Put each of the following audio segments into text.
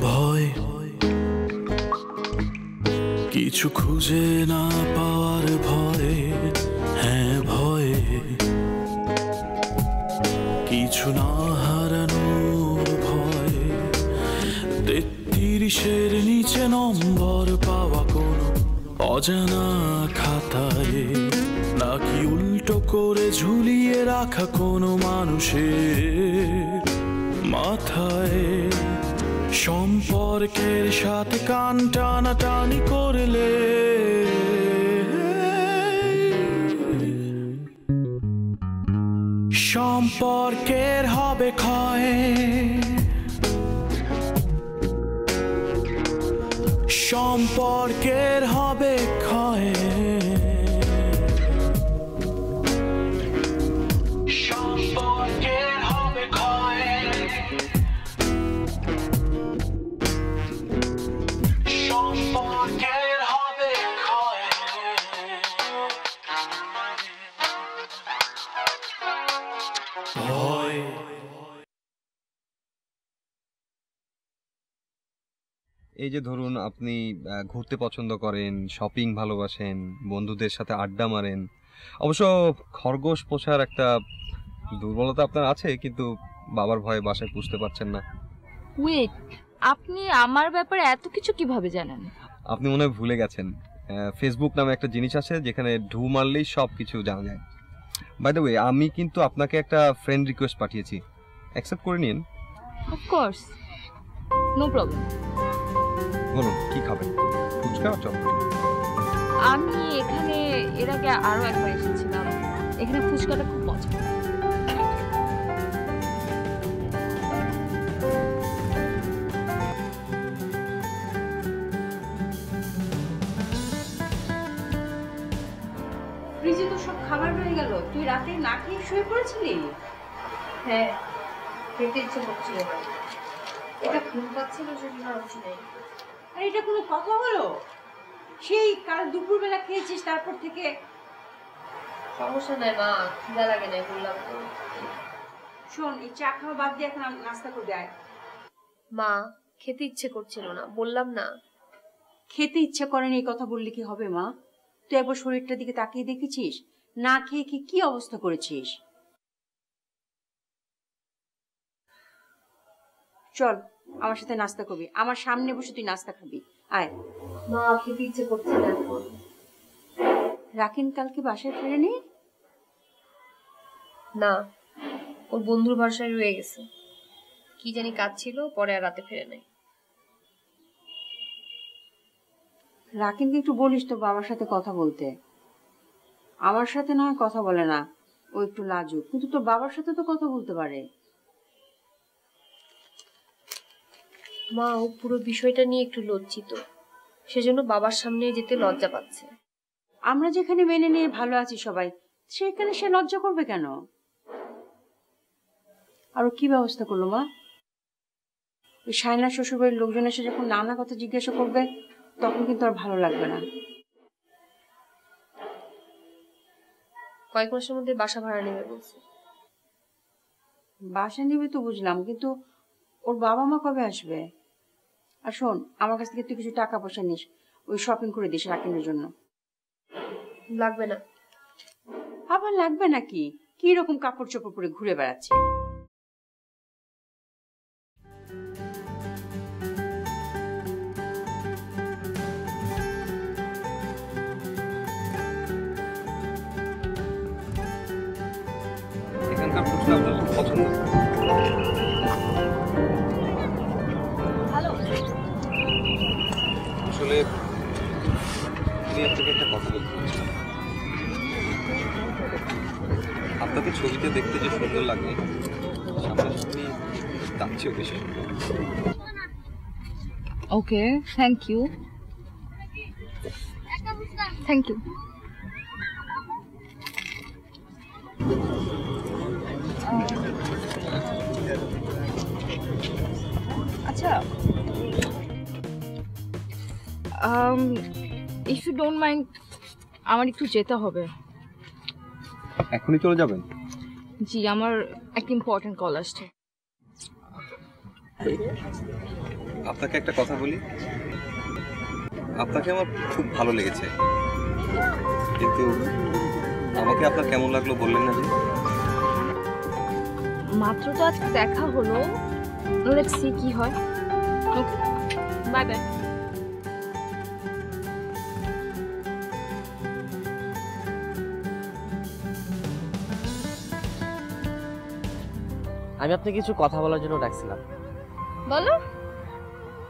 ভয় কিছু খুঁজে না পাওয়ার ভয়ে, হ্যাঁ ভয়ে কিছু না হারানোর ভয়ে, 33-এর নিচে নম্বর পাওয়া কোনো অজানা খাতায়, নাকি উল্টো করে ঝুলিয়ে রাখা কোনো মানুষের মাথায়। সম্পর্কের সাথে কান টানাটানি করলে সম্পর্কের হবে ক্ষয়, সম্পর্কের হবে ক্ষয়, সম্পর্কের হবে ক্ষয়, সম্পর্কের হবে ক্ষয়। ভয় এই যে ধরুন আপনি ঘুরতে পছন্দ করেন, শপিং ভালোবাসেন, বন্ধুদের সাথে আড্ডা মারেন, অবশ্য খরগোশ পোষার একটা দুর্বলতা আপনার আছে, কিন্তু বাবার ভয়ে বাসায় পুষতে পারছেন না। ওয়েট, আপনি আমার ব্যাপারে এত কিছু কিভাবে জানেন? আপনি মনে হয় ভুলে গেছেন, ফেসবুক নামে একটা জিনিস আছে যেখানে ঢু মারলেই সব কিছু জানা যায়। বাই দ্য ওয়ে, আমি কিন্তু আপনাকে একটা ফ্রেন্ড রিকোয়েস্ট পাঠিয়েছি, অ্যাকসেপ্ট করে নিন। Of course, no problem. বলুন কি খাবেন, ফুচকা চটপটি? আমি এখানে এর আগে আরো একবার এসেছিলাম, এখানে ফুচকাটা খুব পছন্দ। ফ্রিজে তো সব খাবার রয়ে গেল, তুই রাতে না খেয়ে শুয়ে পড়েছিলি? হ্যাঁ, খেতে ইচ্ছে করছিল, এটা ঘুম পাচ্ছিল সেটা হচ্ছে না। আর এটা কোনো কথা হলো? সেই কাল দুপুরবেলা খেয়েছিস, তারপর থেকে। সমস্যা নাই মা, খিদা লাগে না, বললাম তো। শোন, এই চা খাওয়া বাদ দিয়ে এখন নাস্তা করবে আয়। মা, খেতে ইচ্ছে করছিল না, বললাম না। খেতে ইচ্ছা করেনি এই কথা বললে কি হবে মা? তুই একবার শরীরটার দিকে তাকিয়ে দেখেছিস? না খেয়ে কি অবস্থা করেছিস? চল আমার সাথে নাস্তা করবি, আমার সামনে বসে তুই নাস্তা খাবি, আয়। মা, খেতে ইচ্ছে করছে না এখন। রাকিন কালকে বাসায় ফেরেনি? না, ওর বন্ধুর বাসায় রয়ে গেছে, কি জানি কাজ ছিল, পরে আর রাতে ফেরে নাই। রাকিনকে একটু বলিস তো বাবার সাথে কথা বলতে। আমার সাথে না কথা বলে না, ও একটু লাজুক, কিন্তু তোর বাবার সাথে তো কথা বলতে পারে। মা, ও পুরো বিষয়টা নিয়ে একটু লজ্জিত, সেজন্য বাবার সামনে যেতে লজ্জা পাচ্ছে। আমরা যেখানে মেনে নিয়ে ভালো আছি সবাই, সেখানে সে লজ্জা করবে কেন? আর কি ব্যবস্থা করলো মা? ওই সায়না শ্বশুরবাড়ির লোকজন এসে যখন নানা কথা জিজ্ঞাসা করবে, তখন কিন্তু আর ভালো লাগবে না। কয়েক মাসের মধ্যে বাসা ভাড়া নেবে বলছে। বাসা নিবে তো বুঝলাম, কিন্তু ওর বাবা মা কবে আসবে? আর শোন, আমার কাছ থেকে তুই কিছু টাকা পয়সা নিস, ওই শপিং করে দিস রাকিনের জন্য। লাগবে না। আবার লাগবে নাকি? কি রকম কাপড় চোপড় পরে ঘুরে বেড়াচ্ছে? এখানকার ফুচকা আপনার খুব পছন্দ? হ্যালো, আসলে আমি আপনাকে একটা কথা বলতে চাচ্ছিলাম। আপনাকে ছবিতে দেখতে যে সুন্দর লাগে, সামনাসামনি তার চেয়েও বেশি সুন্দর। Okay, thank you. Thank you. আচ্ছা, ইফ ইউ ডোন্ট মাইন্ড, আমার একটু যেতে হবে। এখনই চলে যাবেন? জি, আমার একটা ইম্পর্টেন্ট কল আসছে। আপনাকে একটা কথা বলি, আপনাকে আমার খুব ভালো লেগেছে, কিন্তু আমাকে আপনার কেমন লাগলো বললেন না যে? মাত্র তো আজকে দেখা হলো, লেটস সি কি হয়। ওকে, বাই বাই। আমি আপনাকে কিছু কথা বলার জন্য ডাকছিলাম। বলো।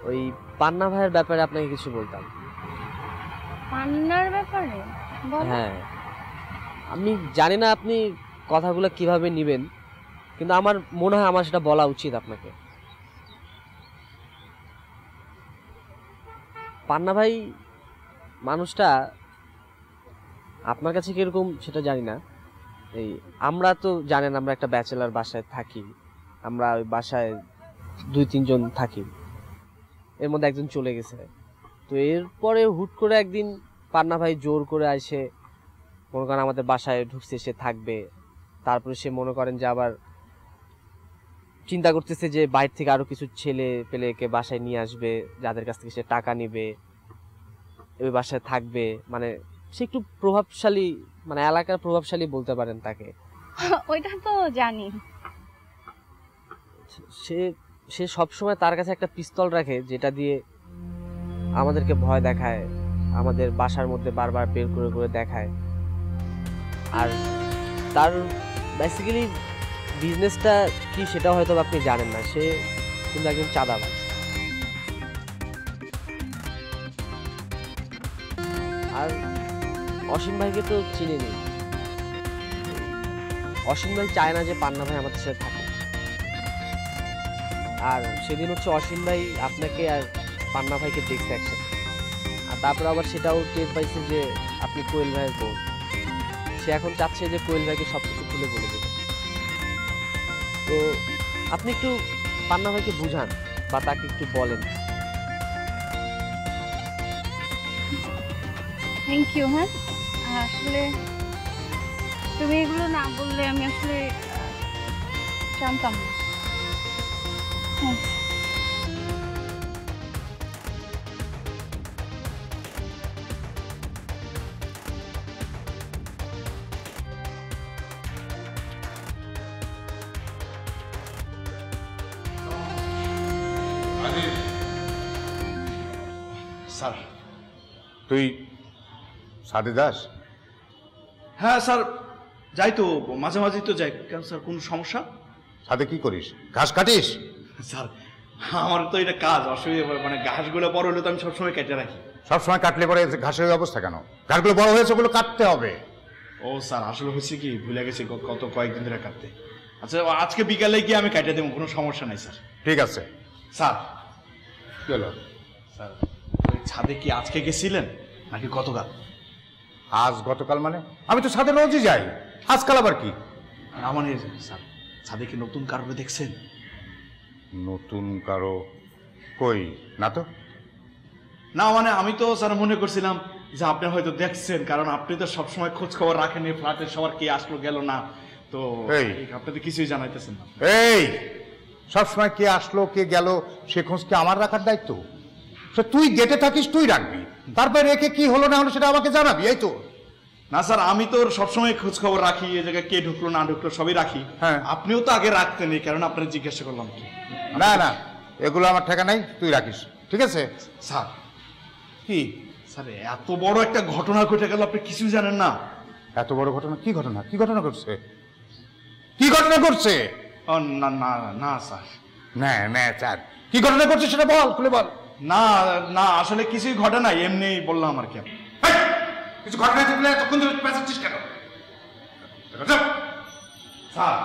ওই পান্না ভাইয়ের ব্যাপারে আপনাকে কিছু বলতাম। পান্নার ব্যাপারে? হ্যাঁ, আমি জানি না আপনি কথাগুলো কিভাবে নেবেন, কিন্তু আমার মনে হয় আমার সেটা বলা উচিত আপনাকে। পান্না ভাই মানুষটা আপনার কাছে কিরকম সেটা জানি না। এই আমরা তো জানেন আমরা একটা ব্যাচেলার বাসায় থাকি, আমরা ওই বাসায় 2-3 জন থাকি, এর মধ্যে একজন চলে গেছে। তো এরপরে হুট করে একদিন পান্না ভাই জোর করে আসে মনে করেন আমাদের বাসায় ঢুকছে, সে থাকবে। তারপরে সে মনে করেন যে আবার চিন্তা করতেছে যে বাইরে থেকে আরো কিছু ছেলে পেলেকে বাসায় নিয়ে আসবে, যাদের কাছ থেকে সে টাকা নিবে, ওই বাসায় থাকবে। মানে সে একটু প্রভাবশালী, মানে এলাকার প্রভাবশালী বলতে পারেন তাকে। ওইটা তো জানি। সে সবসময় তার কাছে একটা পিস্তল রাখে, যেটা দিয়ে আমাদেরকে ভয় দেখায়, আমাদের বাসার মধ্যে বারবার বের করে করে দেখায়। আর তার বেসিক্যালি বিজনেসটা কি সেটা হয়তো আপনি জানেন না, সে কিন্তু একজন চাঁদাবাজ। আর অসীম ভাইকে তো চিনেনি, অসীম ভাই চায় না যে পান্না ভাই আমাদের সাথে থাকে। আর সেদিন হচ্ছে অসীম ভাই আপনাকে আর পান্না ভাইকে দেখছে একসাথে, আর তারপর আবার সেটাও টের পাইছে যে আপনি কোয়েল ভাইয়ের বোন। সে এখন চাচ্ছে যে কোয়েল ভাইকে সবকিছু খুলে বলে দেবে। তো আপনি একটু পান্না ভাইকে বুঝান বা তাকে একটু বলেন। Thank you. হ্যাঁ, আসলে তুমি এগুলো না বললে আমি আসলে জানতাম না। স্যার, তুই সাদে দাস? হ্যাঁ স্যার, যাই তো, মাঝে মাঝে তো যাই। কেন স্যার, কোনো সমস্যা? সাদে কি করিস? ঘাস কাটিস? স্যার, আমার তো এটা কাজ, অসুবিধা, মানে ঘাসগুলো বড় হলে তো আমি সবসময় কেটে রাখি। সবসময় কাটলে পরে ঘাসের অবস্থা কেন? ঘাসগুলো বড় হয়েছে, ওগুলো কাটতে হবে। ও স্যার, আসলে হচ্ছে কি, ভুলে গেছি কয়েকদিন ধরে কাটতে। আচ্ছা, আজকে বিকালে গিয়ে আমি কেটে দেবো, কোনো সমস্যা নাই স্যার। ঠিক আছে। স্যার, কি হলো? স্যার, ওই ছাদে কি আজকে গেছিলেন নাকি গতকাল? আজ গতকাল মানে? আমি তো ছাদে রোজই যাই, আজকাল আবার কি? না মানে স্যার, ছাদে কি নতুন কারোর দেখছেন? নতুন কারো? কই না তো। না মানে আমি তো স্যার মনে করছিলাম যে আপনি হয়তো দেখছেন, কারণ আপনি তো সবসময় খোঁজ খবর রাখেন এই ফ্ল্যাটের সবার কে আসলো গেল না, তো আপনি তো কিছুই জানাইতেছেন না। এই সবসময় কে আসলো কে গেল সে খোঁজ কি আমার রাখার দায়িত্ব? তুই গেটে থাকিস, তুই রাখবি, তারপরে রেখে কি হলো না হলো সেটা আমাকে জানাবি, এই তো। না স্যার, আমি তো সবসময় খোঁজ খবর রাখি, এই জায়গায় কে ঢুকলো না ঢুকলো সবই রাখি। হ্যাঁ, আপনিও তো আগে রাখতেন, এই কারণে আপনার জিজ্ঞাসা করলাম। না না, এগুলো আমার ঠেকা নাই, তুই রাখিস, ঠিক আছে? স্যার কি স্যার, এত বড় একটা ঘটনা ঘটে গেল, আপনি কিছুই জানেন না? এত বড় ঘটনা? কি ঘটনা? কি ঘটনা ঘটছে? কি ঘটনা ঘটছে? না না না স্যার, না না স্যার, কি ঘটনা ঘটছে সেটা বল, খুলে বল। না না, আসলে কিছুই ঘটে নাই, এমনি বললাম আর কি। কিছু ঘটনা থাকলে তখন তুই পেঁচাচ্ছিস কেন? স্যার,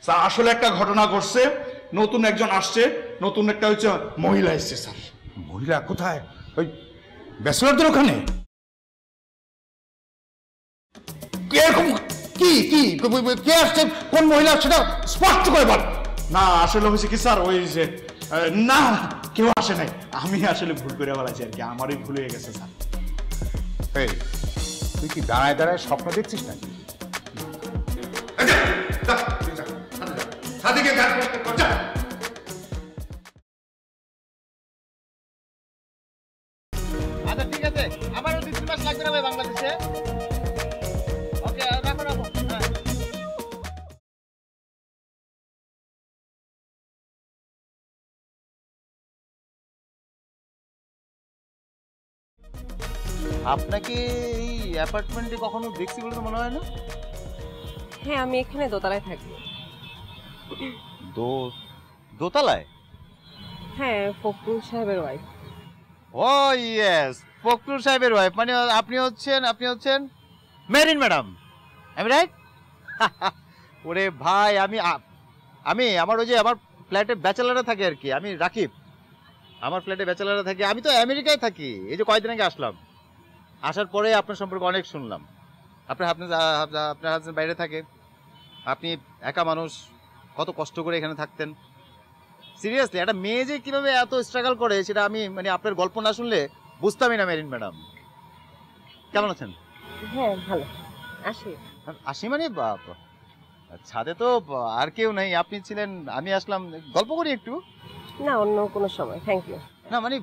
স্যার আসলে একটা ঘটনা ঘটছে, নতুন একজন আসছে, নতুন একটা হচ্ছে মহিলা এসছে স্যার। মহিলা কোথায়? ওই ব্যাচেলরদের ওখানে? এরকম কি কি কে আসছে, কোন মহিলা সেটা স্পষ্ট করে বল। না আসলে হয়েছে কি স্যার, ওই যে না কেউ আসে নাই, আমি আসলে ভুল করে বলাছি আর কি, আমারই ভুল হয়ে গেছে স্যার। তুই কি দাঁড়ায় দাঁড়ায় স্বপ্ন দেখছিস নাকি? না ভাই বাংলাদেশে? ওকে, রাখো রাখো। হ্যাঁ। আপনাকে এই অ্যাপার্টমেন্টে কখনো দেখছি বলে তো মনে হয় না। হ্যাঁ, আমি এখানে দোতলায় থাকি। দোতলায়? হ্যাঁ, ফখরুল সাহেবের ওয়াইফ। ও ইয়েস, ফখরুল সাহেবের ওয়াইফ। মানে আপনি হচ্ছেন মেরিন ম্যাডাম, আমি রাইট? ওরে ভাই, আমি আমার ওই যে আমার ফ্ল্যাটে ব্যাচেলাররা থাকে আর কি, আমি রাকিব। আমার ফ্ল্যাটে ব্যাচেলাররা থাকে, আমি তো আমেরিকায় থাকি। এই যে কয়েকদিন আগে আসলাম, আসার পরে আপনার সম্পর্কে অনেক শুনলাম। আপনার হাজবেন্ড বাইরে থাকে, আপনি একা মানুষ, কত কষ্ট করে এখানে থাকতেন। সিরিয়াসলি একটা মেয়ে যে কিভাবে এত স্ট্রাগল করে সেটা আমি মানে আপনার গল্প না শুনলে বুঝতামই না। মেরিন ম্যাডাম কেমন আছেন? হ্যাঁ, ভালো। আসি মানে ছাদে তো আর কেউ নেই, আপনি ছিলেন, আমি আসলাম, গল্প করি একটু। না, অন্য কোনো সময়। Thank you. না মানে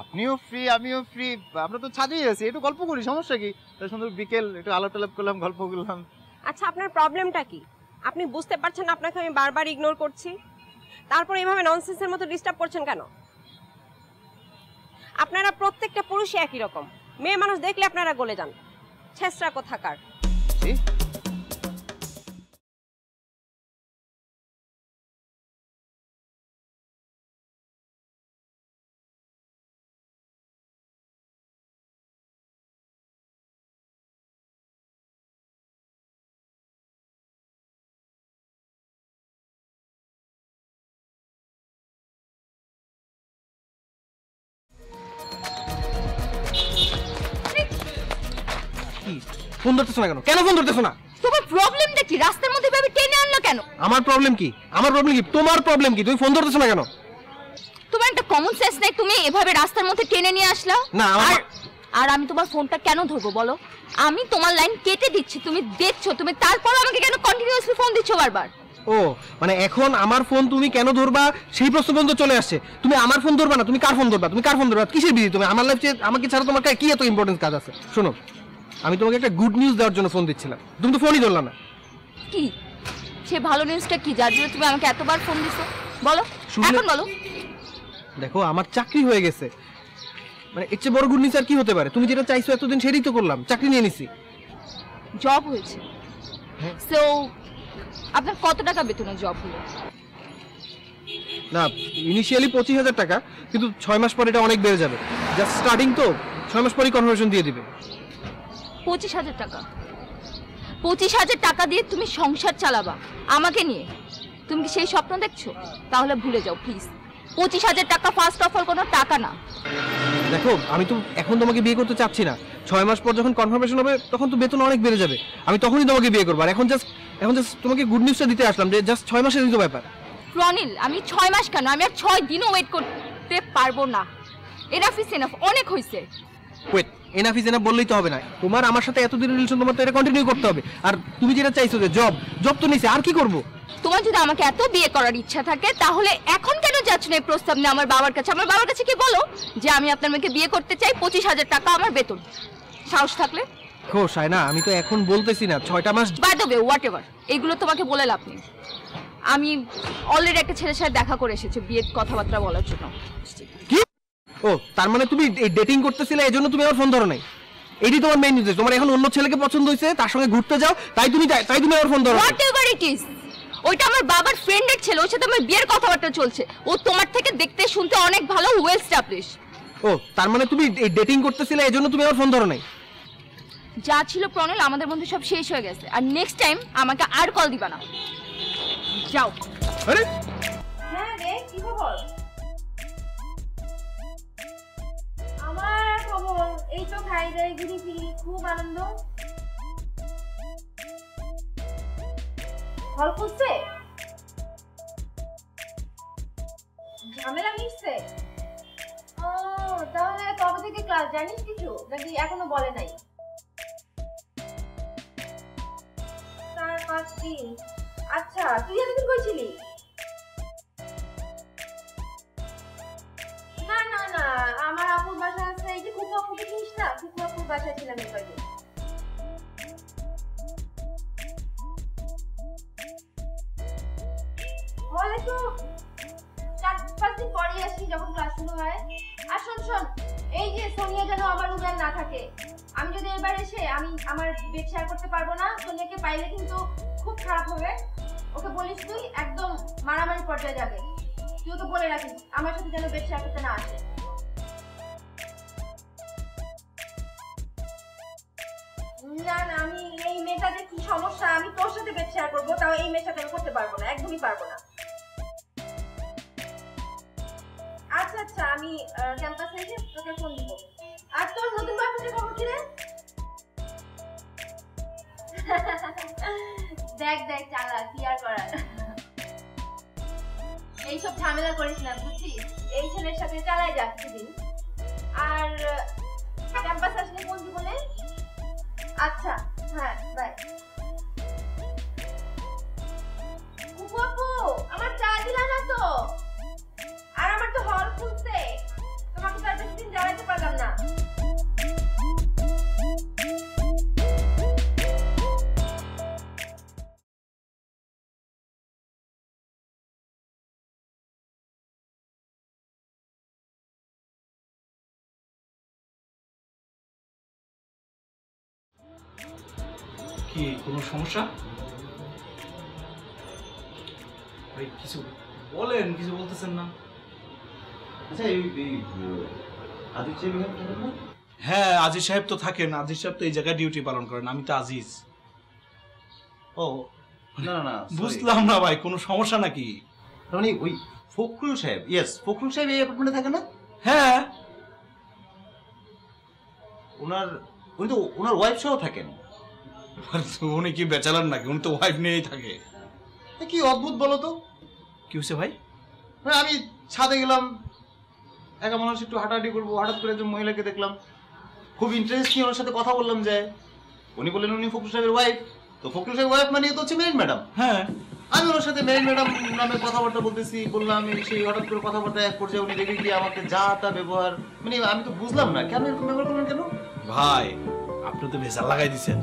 আপনিও ফ্রি, আমিও ফ্রি, আমরা তো ছাদেই আছি, একটু গল্প করি, সমস্যা কি? সুন্দর বিকেল, একটু আলাপ টালাপ করলাম, গল্প করলাম। আচ্ছা, আপনার প্রবলেমটা কি? আপনি বুঝতে পারছেন না আপনাকে আমি বারবার ইগনোর করছি, তারপর এইভাবে ননসেন্সের মতো ডিস্টার্ব করছেন কেন? আপনারা প্রত্যেকটা পুরুষই একই রকম, মেয়ে মানুষ দেখলে আপনারা গলে যান। ছেঁচড়া কোথাকার। ফোন ধরতেছো না কেন? কেন ফোন ধরতেছো না? তোমার প্রবলেমটা কি? রাস্তার মধ্যে ভাবে টেনে আনলো কেন? আমার প্রবলেম কি? আমার প্রবলেম কি? তোমার প্রবলেম কি? তুমি ফোন ধরতেছো না কেন? তোমার একটা কমন সেন্স নাই, তুমি এভাবে রাস্তার মধ্যে টেনে নিয়ে আসলা? না, আর আমি তোমার ফোনটা কেন ধরবো বলো? আমি তোমার লাইন কেটে দিচ্ছি, তুমি দেখছো, তুমি তারপর আমাকে কেন কন্টিনিউয়াসলি ফোন দিচ্ছ বারবার? ও মানে এখন আমার ফোন তুমি কেন ধরবা সেই প্রশ্ন পর্যন্ত চলে আসছে। তুমি আমার ফোন ধরবা না, তুমি কার ফোন ধরবা? তুমি কার ফোন ধরবা? কিসের বিধি? তুমি আমার লাইফে আমাকে ছাড়া তোমার কি এত ইম্পর্টেন্স কাজ আছে? শোনো, আমি তোমাকে একটা গুড নিউজ দেওয়ার জন্য ফোন দিচ্ছিলাম, তুমি তো ফোনই ধরলা না। কি সে ভালো নিউজটা কি যার জন্য তুমি আমাকে এতবার ফোন দিছো? বলো এখন বলো। দেখো, আমার চাকরি হয়ে গেছে, মানে এর চেয়ে বড় গুড নিউজ আর কি হতে পারে? তুমি যেটা চাইছো এতদিন সেটাই তো করলাম, চাকরি নিয়ে নিছি। জব হয়েছে? সো আপনার কত টাকা বেতনের জব হলো? না, ইনিশিয়ালি 25,000 টাকা, কিন্তু 6 মাস পরে এটা অনেক বেড়ে যাবে। জাস্ট স্টার্টিং তো, 6 মাস পরেই কনভার্সন দিয়ে দিবে। 25,000 টাকা? 25,000 টাকা দিয়ে তুমি সংসার চালাবা আমাকে নিয়ে? তুমি কি সেই স্বপ্ন দেখছো? তাহলে ভুলে যাও প্লিজ। 25,000 টাকা ফার্স্ট অফ অল কোনো টাকা না। দেখো, আমি তো এখন তোমাকে বিয়ে করতে চাচ্ছি না। 6 মাস পর যখন কনফার্মেশন হবে তখন তো বেতন অনেক বেড়ে যাবে, আমি তখনই তোমাকে বিয়ে করবো। আর এখন জাস্ট তোমাকে গুড নিউজটা দিতে আসলাম যে জাস্ট 6 মাসের দিতে ব্যাপার। প্রনিল, আমি 6 মাস কেন, আমি আর 6 দিনও ওয়েট করতে পারবো না। এনাফ ইজ এনাফ, অনেক হয়েছে। ওয়েট, এনাফ ইজ এনাফ বললেই তো হবে না, তোমার আমার সাথে এতদিন রিলেশন, তোমার তো এটা কন্টিনিউ করতে হবে। আর তুমি যেটা চাইছো যে জব তো নিছে, আর কি করবো? তোমার যদি আমাকে এত বিয়ে করার ইচ্ছা থাকে তাহলে এখন কেন যাচ্ছ না এই প্রস্তাব নিয়ে আমার বাবার কাছে? আমার বাবার কাছে কি বলো যে আমি আপনার মেয়েকে বিয়ে করতে চাই, 25,000 টাকা আমার বেতন। সাহস থাকলে। খো সায়না, আমি তো এখন বলতেছি না 6টা মাস। By the way, whatever, এগুলো তোমাকে বলে লাভ নেই। আমি অলরেডি একটা ছেলের সাথে দেখা করে এসেছি বিয়ের কথাবার্তা বলার জন্য। কি? ও তার মানে তুমি এই ডেটিং করতেছিলে, এই জন্য তুমি আমার ফোন ধরো নাই? এটি তোমার মেইন নিউজ? তোমার এখন অন্য ছেলেকে পছন্দ হয়েছে, তার সঙ্গে ঘুরতে যাও, তাই তুমি আমার ফোন ধরো? হোয়াট এভার ইট ইজ, ওইটা আমার বাবার ফ্রেন্ডের ছেলে, ওর সাথে আমার বিয়ের কথাবার্তা চলছে। ও তোমার থেকে দেখতে শুনতে অনেক ভালো, ওয়েল এস্টাবলিশ। ও তার মানে তুমি এই ডেটিং করতেছিলে, এই জন্য তুমি আমার ফোন ধরো নাই? যা ছিল প্রণল আমাদের মধ্যে সব শেষ হয়ে গেছে, আর নেক্সট টাইম আমাকে আর কল দিবা না, যাও। আরে হ্যাঁ রে, কি খবর? আমার খবর এই তো, খাই দাই ঘুরি ফিরি, খুব আনন্দ। ফল খুঁজছে, ঝামেলা মিশছে। ও তাহলে কবে থেকে ক্লাস জানিস কিছু, নাকি এখনো বলে নাই? 4-5 দিন। আচ্ছা, তুই এতদিন কইছিলি? না না না, আমার আপুর বাসা আছে, এই যে খুব আপুকে চিনিস না? খুব আপু বাসায় ছিলাম এই কয়দিন। হলে তো 4-5 দিন পরেই আসি যখন ক্লাস শুরু হয়। আর শোন, এই যে সোনিয়া যেন আমার রুমে আর না থাকে। আমি যদি এবার এসে আমি আমার বেড শেয়ার করতে পারবো না, সোনিয়াকে পাইলে কিন্তু খুব খারাপ হবে। ওকে বলিস তুই একদম মারামারি পর্যায়ে যাবে। তুই ওকে বলে রাখিস আমার সাথে যেন বেড শেয়ার করতে না আসে। না না, আমি এই মেয়েটা যে কি সমস্যা, আমি তোর সাথে বেড শেয়ার করবো, তাও এই মেয়ের সাথে আমি করতে পারবো না, একদমই পারবো না। আচ্ছা আচ্ছা, আমি ক্যাম্পাসে এসে তোকে ফোন দিব। আর তোর নতুন বয়ফ্রেন্ডের খবর কি রে? দেখ চালা কি আর করার। এইসব ঝামেলা করিস না বুঝছিস, এই ছেলের সাথে চালাই যা কিছুদিন। আর ক্যাম্পাস আসলে ফোন দিব না। আচ্ছা হ্যাঁ, বাই। আপু আমার চা দিলা না তো? আর আমার তো হল খুলছে, তোমাকে তো আর বেশি দিন জ্বালাতে পারলাম না। কি কোনো সমস্যা ভাই? কিছু বলেন, কিছু বলতেছেন না। আচ্ছা এই আজিজ সাহেব এখানে থাকেন না? হ্যাঁ আজিজ সাহেব তো থাকেন, আজিজ সাহেব তো এই জায়গায় ডিউটি পালন করেন, আমি তো আজিজ। ও না না না, বুঝলাম না ভাই, কোনো সমস্যা নাকি? মানে ওই ফখরুল সাহেব, ইয়েস ফখরুল সাহেব এই অ্যাপার্টমেন্টে থাকেন না? হ্যাঁ উনি তো ওনার ওয়াইফ সহ থাকেন। উনি কি ব্যাচেলার নাকি? উনি তো ওয়াইফ নিয়েই থাকে। কি অদ্ভুত বলো তো। কি হয়েছে ভাই? আমি ছাদে গেলাম, একা মানুষ একটু হাঁটাহাঁটি করবো, হঠাৎ করে একজন মহিলাকে দেখলাম, খুব ইন্টারেস্টিং, ওনার সাথে কথা বললাম। যে উনি বললেন উনি ফখরুল সাহেবের ওয়াইফ। তো ফখরুল সাহেব ওয়াইফ মানে তো হচ্ছে মেরিন ম্যাডাম। হ্যাঁ, আমি ওনার সাথে মেরিন ম্যাডাম নামে কথাবার্তা বলতেছি, বললাম সেই হঠাৎ করে কথাবার্তা এক পর্যায়ে উনি রেগে গিয়ে আমাকে যা তা ব্যবহার, মানে আমি তো বুঝলাম না কেন এরকম ব্যবহার করলেন কেন। ভাই আপনি তো ভেজাল লাগাই দিচ্ছেন।